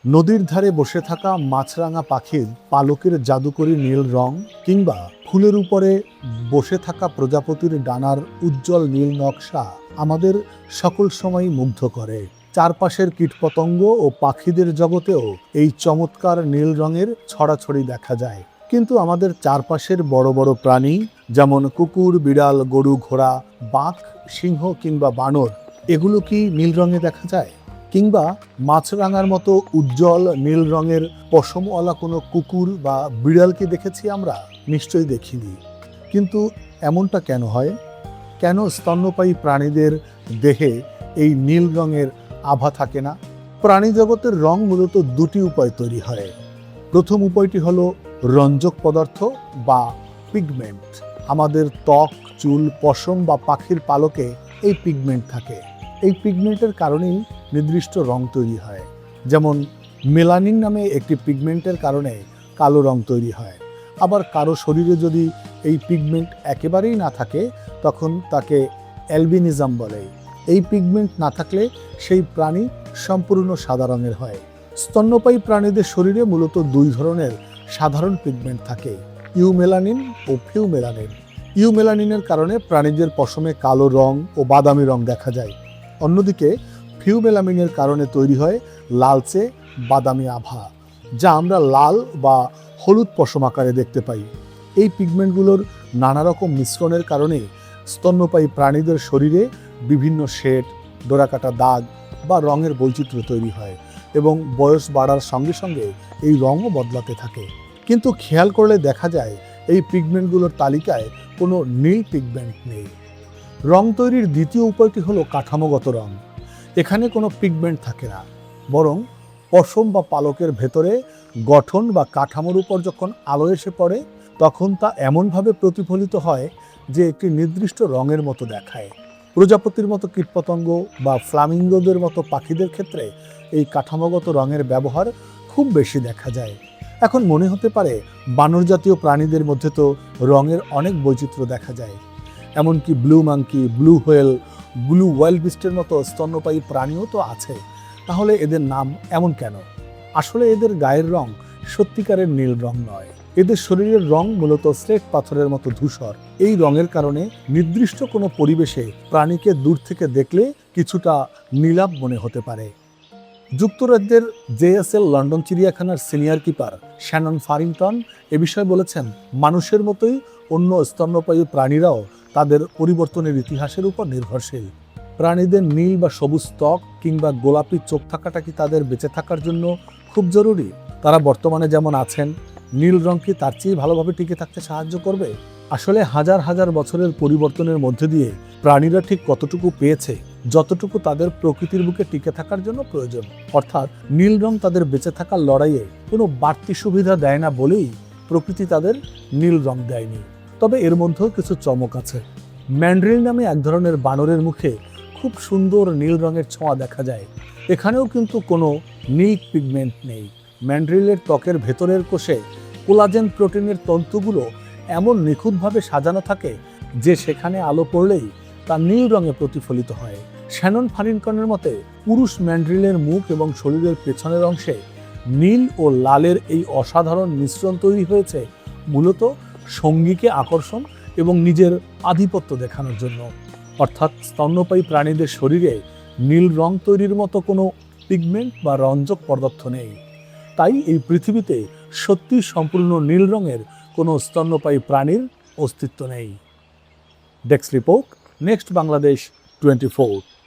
নদীর ধারে বসে থাকা মাছরাঙা পাখির পালকের জাদুকরী নীল রং কিংবা ফুলের উপরে বসে থাকা প্রজাপতির ডানার উজ্জ্বল নীল নকশা আমাদের সকল সময় মুগ্ধ করে। চারপাশের কীটপতঙ্গ ও পাখিদের জগতেও এই চমৎকার নীল রঙের ছড়াছড়ি দেখা যায়। কিন্তু আমাদের চারপাশের বড় বড় প্রাণী যেমন কুকুর, বিড়াল, গরু, ঘোড়া, বাঘ, সিংহ কিংবা বানর, এগুলো কি নীল রঙে দেখা যায়? কিংবা মাছরাঙার মতো উজ্জ্বল নীল রঙের পশমওয়ালা কোনো কুকুর বা বিড়াল কি দেখেছি আমরা? নিশ্চয়ই দেখিনি। কিন্তু এমনটা কেন হয়? কেন স্তন্যপায়ী প্রাণীদের দেহে এই নীল রঙের আভা থাকে না? প্রাণী জগতের রং মূলত দুটি উপায় তৈরি হয়। প্রথম উপায়টি হলো রঞ্জক পদার্থ বা পিগমেন্ট। আমাদের ত্বক, চুল, পশম বা পাখির পালকে এই পিগমেন্ট থাকে। এই পিগমেন্টের কারণেই নির্দিষ্ট রং তৈরি হয়। যেমন মেলানিন নামে একটি পিগমেন্টের কারণে কালো রং তৈরি হয়। আবার কারো শরীরে যদি এই পিগমেন্ট একেবারেই না থাকে তখন তাকে অ্যালবিনিজম বলে। এই পিগমেন্ট না থাকলে সেই প্রাণী সম্পূর্ণ সাদা রঙের হয়। স্তন্যপায়ী প্রাণীদের শরীরে মূলত দুই ধরনের সাধারণ পিগমেন্ট থাকে, ইউমেলানিন ও ফিউমেলানিন। ইউমেলানিনের কারণে প্রাণীদের পশমে কালো রং ও বাদামি রং দেখা যায়। অন্যদিকে ফিউমেলানিনের কারণে তৈরি হয় লালচে বাদামি আভা, যা আমরা লাল বা হলুদ পশম আকারে দেখতে পাই। এই পিগমেন্টগুলোর নানা রকম মিশ্রণের কারণে স্তন্যপায়ী প্রাণীদের শরীরে বিভিন্ন শেড, ডোরাকাটা দাগ বা রঙের বৈচিত্র্য তৈরি হয় এবং বয়স বাড়ার সঙ্গে সঙ্গে এই রঙও বদলাতে থাকে। কিন্তু খেয়াল করলে দেখা যায় এই পিগমেন্টগুলোর তালিকায় কোনো নীল পিগমেন্ট নেই। রং তৈরির দ্বিতীয় উপায়টি হলো কাঠামোগত রং। এখানে কোনো পিগমেন্ট থাকে না, বরং পশম বা পালকের ভেতরে গঠন বা কাঠামোর উপর যখন আলো এসে পড়ে তখন তা এমনভাবে প্রতিফলিত হয় যে একটি নির্দিষ্ট রঙের মতো দেখায়। প্রজাপতির মতো কীটপতঙ্গ বা ফ্লামিঙ্গোদের মতো পাখিদের ক্ষেত্রে এই কাঠামোগত রঙের ব্যবহার খুব বেশি দেখা যায়। এখন মনে হতে পারে বানর জাতীয় প্রাণীদের মধ্যে তো রঙের অনেক বৈচিত্র্য দেখা যায়, এমনকি blue monkey, blue whale, blue wild বিস্টের মতো স্তন্যপায়ী প্রাণীও তো আছে। তাহলে এদের নাম এমন কেন? আসলে এদের গায়ের রং সত্যিকারের নীল রং নয়। এদের শরীরের রং মূলত স্লেট পাথরের মতো ধূসর। এই রঙের কারণে নির্দিষ্ট কোনো পরিবেশে প্রাণীকে দূর থেকে দেখলে কিছুটা নীলাভ মনে হতে পারে। যুক্তরাজ্যের জেএসএল লন্ডন চিড়িয়াখানার সিনিয়র কিপার শ্যানন ফারিংটন এ বিষয়ে বলেছেন, মানুষের মতোই অন্য স্তন্যপায়ী প্রাণীরাও তাদের পরিবর্তনের ইতিহাসের উপর নির্ভরশীল। প্রাণীদের নীল বা সবুজ ত্বক কিংবা গোলাপি চোখ থাকাটা কি তাদের বেঁচে থাকার জন্য খুব জরুরি? তারা বর্তমানে যেমন আছেন, নীল রং কি তার চেয়ে ভালোভাবে টিকে থাকতে সাহায্য করবে? আসলে হাজার হাজার বছরের পরিবর্তনের মধ্যে দিয়ে প্রাণীরা ঠিক কতটুকু পেয়েছে যতটুকু তাদের প্রকৃতির বুকে টিকে থাকার জন্য প্রয়োজন। অর্থাৎ নীল রং তাদের বেঁচে থাকার লড়াইয়ে কোনো বাড়তি সুবিধা দেয় না বলেই প্রকৃতি তাদের নীল রং দেয়নি। তবে এর মধ্যেও কিছু চমক আছে। ম্যান্ড্রিল নামে এক ধরনের বানরের মুখে খুব সুন্দর নীল রঙের ছোঁয়া দেখা যায়। এখানেও কিন্তু কোনো নীল পিগমেন্ট নেই। ম্যান্ড্রিলের ত্বকের ভেতরের কোষে কোলাজেন প্রোটিনের তন্তুগুলো এমন নিখুঁতভাবে সাজানো থাকে যে সেখানে আলো পড়লেই তা নীল রঙে প্রতিফলিত হয়। শ্যানন ফারিংটনের মতে পুরুষ ম্যান্ড্রিলের মুখ এবং শরীরের পেছনের অংশে নীল ও লালের এই অসাধারণ মিশ্রণ তৈরি হয়েছে মূলত সঙ্গীকে আকর্ষণ এবং নিজের আধিপত্য দেখানোর জন্য। অর্থাৎ স্তন্যপায়ী প্রাণীদের শরীরে নীল রং তৈরির মতো কোনো পিগমেন্ট বা রঞ্জক পদার্থ নেই। তাই এই পৃথিবীতে সত্যি সম্পূর্ণ নীল রঙের কোনো স্তন্যপায়ী প্রাণীর অস্তিত্ব নেই। Desk report, next Bangladesh 24।